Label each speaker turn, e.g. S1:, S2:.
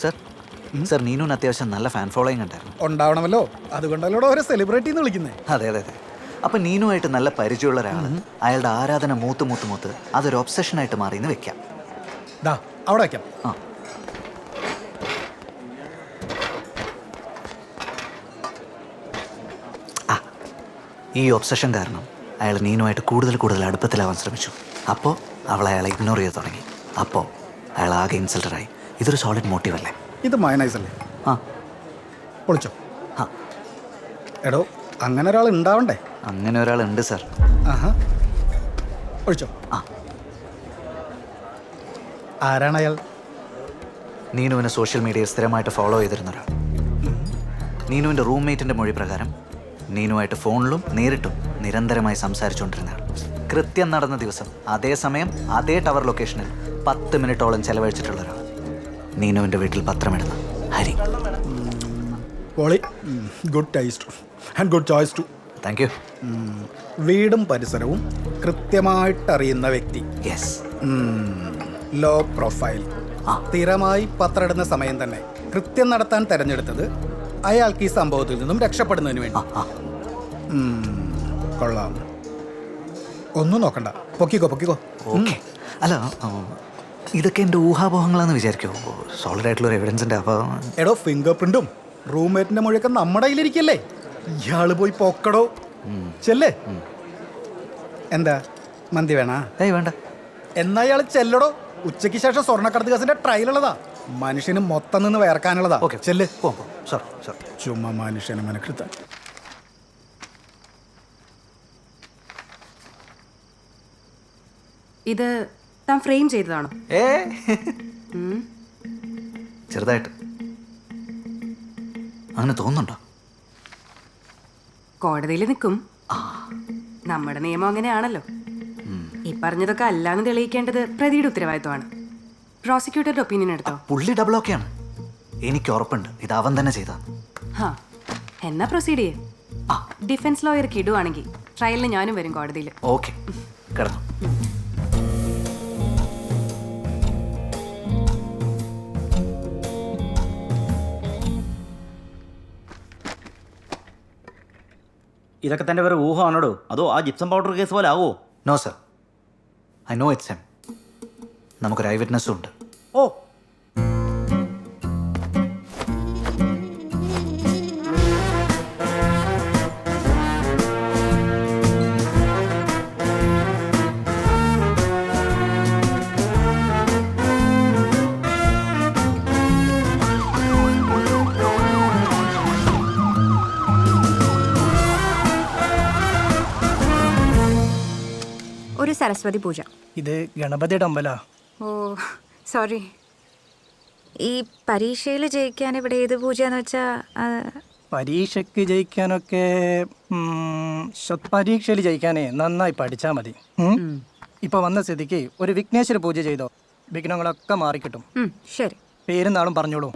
S1: Sir sir നീനുവിന് അത്യാവശ്യം നല്ല fan following ഉണ്ടായിരുന്നു.
S2: ഉണ്ടാവണമല്ലോ, അതുകൊണ്ടല്ലോ ഒരു സെലിബ്രിറ്റി എന്ന് വിളിക്കുന്നേ.
S1: അതെ അതെ അതെ. അപ്പം നീനുമായിട്ട് നല്ല പരിചയമുള്ള ഒരാൾ അയാളുടെ ആരാധന മൂത്ത് അതൊരു ഒബ്സഷനായിട്ട് മാറിയെന്ന് വെക്കാം.
S2: ദാ അവിടെ വയ്ക്കാം.
S1: ആ ഈ ഒബ്സഷൻ കാരണം അയാൾ നീനുമായിട്ട് കൂടുതൽ അടുപ്പത്തിലാവാൻ ശ്രമിച്ചു. അപ്പോൾ അവൾ അയാളെ ഇഗ്നോർ ചെയ്ത് തുടങ്ങി. അപ്പോൾ അയാൾ ആകെ ഇൻസൾട്ടഡായി. ഇതൊരു സോളിഡ് മോട്ടീവ് അല്ലേ?
S2: ഇത് മയനൈസ് അല്ലേ?
S1: ആ
S2: പൊളിച്ചോ.
S1: ആ
S2: എടോ, അങ്ങനെ ഒരാൾ ഉണ്ടാവണ്ടേ?
S1: അങ്ങനെ ഒരാളുണ്ട് സർ.
S2: ആഹാ, ഒഴിച്ചോ.
S1: ആ
S2: ആരാണ് അയാൾ?
S1: നീനുവിനെ സോഷ്യൽ മീഡിയയിൽ സ്ഥിരമായിട്ട് ഫോളോ ചെയ്തിരുന്ന ഒരാൾ. നീനുവിൻ്റെ റൂംമേറ്റിൻ്റെ മൊഴി പ്രകാരം നീനുമായിട്ട് ഫോണിലും നേരിട്ടും നിരന്തരമായി സംസാരിച്ചുകൊണ്ടിരുന്ന ആൾ. കൃത്യം നടന്ന ദിവസം അതേ സമയം അതേ ടവർ ലൊക്കേഷനിൽ 10 മിനിറ്റോളം ചെലവഴിച്ചിട്ടുള്ള ഒരാൾ. നീനുവിൻ്റെ വീട്ടിൽ പത്രമിടുന്ന Hari.
S2: Poly, good taste and good choice too.
S1: Thank you.
S2: വീടും പരിസരവും കൃത്യമായിട്ട് അറിയുന്ന വ്യക്തി.
S1: യെസ്.
S2: Low profile. സ്ഥിരമായി പത്രമിടുന്ന സമയം തന്നെ കൃത്യം നടത്താൻ തെരഞ്ഞെടുത്തത് അയാൾക്ക് ഈ സംഭവത്തിൽ നിന്നും രക്ഷപ്പെടുന്നതിന് വേണ്ടി. കൊള്ളാം. ഒന്നും നോക്കണ്ട, പൊക്കിക്കോ.
S1: ഓക്കെ. അല്ല, ഇതൊക്കെ എൻ്റെ ഊഹാപോഹങ്ങളാന്ന് വിചാരിക്കുമോ? സോളിഡ് ആയിട്ടുള്ള എവിഡൻസ് ഉണ്ട്. അപ്പോൾ
S2: എടോ, ഫിംഗർ പ്രിന്റും റൂംമേറ്റിന്റെ മൊഴിയൊക്കെ നമ്മുടെ കയ്യിലിരിക്കല്ലേ? ഇയാള് പോയി പൊക്കടോ. ചെല്ലേ. എന്താ മന്തി വേണ?
S1: ഏയ് വേണ്ട.
S2: എന്നാ ഇയാൾ ചെല്ലടോ. ഉച്ചയ്ക്ക് ശേഷം സ്വർണ്ണക്കടത്ത് കേസിന്റെ ട്രയൽ ഉള്ളതാ. മനുഷ്യന് മൊത്തം നിന്ന് വേർക്കാനുള്ളതാ.
S1: ഓക്കെ,
S2: ചെല്ല്.
S1: Sir sir.
S2: ചുമ്മാ മനുഷ്യനെ മനക്കെടുത്താൻ.
S3: ഇത് താൻ ഫ്രെയിം ചെയ്തതാണോ?
S1: ചെറുതായിട്ട്. അങ്ങനെ തോന്നുന്നുണ്ടോ?
S3: കോടതിയിൽ നിൽക്കും. നമ്മുടെ നിയമം അങ്ങനെയാണല്ലോ. ഈ പറഞ്ഞതൊക്കെ അല്ലാന്ന് തെളിയിക്കേണ്ടത് പ്രതിയുടെ ഉത്തരവാദിത്വമാണ്. പ്രോസിക്യൂട്ടറുടെ ഒപ്പീനിയൻ എടുത്തോ?
S1: പുള്ളി ഡബിൾ ഓക്കെയാണ്. എനിക്ക് ഉറപ്പുണ്ട് ഇത് അവൻ തന്നെ ചെയ്താന്ന്.
S3: ഹാ, എന്നാ പ്രൊസീഡ് ചെയ്യേ. ഡിഫൻസ് ലോയർക്ക് ഇടുവാണെങ്കിൽ ട്രയലിന് ഞാനും വരും കോടതിയിൽ.
S1: ഓക്കെ, കിടന്നു.
S4: ഇതൊക്കെ തൻ്റെ വേറെ ഊഹമാണോടോ, അതോ ആ ജിപ്സം പൗഡർ കേസ് പോലെ ആവോ?
S1: No sir, I know it's M. നമുക്കൊരു ഐ വിറ്റ്നസ്സും ഉണ്ട്.
S4: ഓ,
S5: ഒരു സരസ്വതി പൂജ.
S6: ഇത് ഗണപതിയുടെ അമ്പലാ.
S5: ഓ സോറി. ഈ പരീക്ഷയിൽ ജയിക്കാൻ ഇവിടെ ഏത് പൂജയെന്ന് വെച്ചാൽ?
S6: പരീക്ഷയ്ക്ക് ജയിക്കാനൊക്കെ പരീക്ഷയിൽ ജയിക്കാനേ നന്നായി പഠിച്ചാൽ മതി. ഇപ്പൊ വന്ന സ്ഥിതിക്ക് ഒരു വിഘ്നേശ്വര പൂജ ചെയ്തോ, വിഘ്നങ്ങളൊക്കെ മാറിക്കിട്ടും.
S5: ശരി.
S6: പേരും നാളും പറഞ്ഞോളൂ.